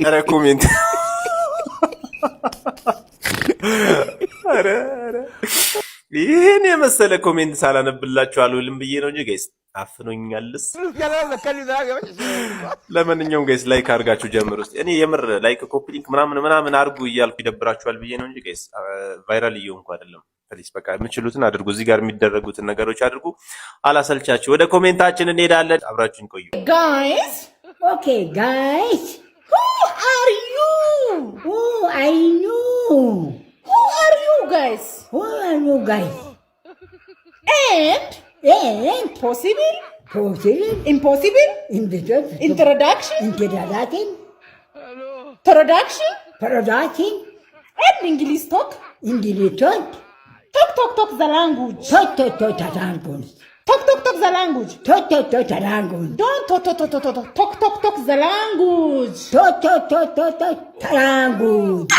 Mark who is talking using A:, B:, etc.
A: ኧረ ኮሜንት ይህን የመሰለ ኮሜንት ሳላነብላችሁ አልውልም ብዬ ነው እንጂ ጋይስ አፍኖኛልስ። ለማንኛውም ጋይስ ላይክ አድርጋችሁ ጀምር ውስጥ እኔ የምር ላይክ ኮፒ ሊንክ ምናምን አድርጉ እያልኩ ይደብራችኋል ብዬ ነው እንጂ ጋይስ ቫይራል እየሆንኩ አይደለም። ፕሊስ በቃ የምችሉትን አድርጉ። እዚህ ጋር የሚደረጉትን ነገሮች አድርጉ። አላሰልቻችሁ። ወደ ኮሜንታችን እንሄዳለን። አብራችሁን ቆዩ
B: ጋይስ። ኦኬ ጋይስ who are you? Who I know.
C: Who are you guys?
B: Who are you guys?
C: And possible?
B: Possible?
C: Impossible?
B: Introduction?
C: Introduction?
B: Production?
C: And English talk?
B: English talk?
C: Talk the language.
B: Talk the language.
C: Talk the language.
B: Talk the language.
C: Don't talk the language.
B: Talk the language.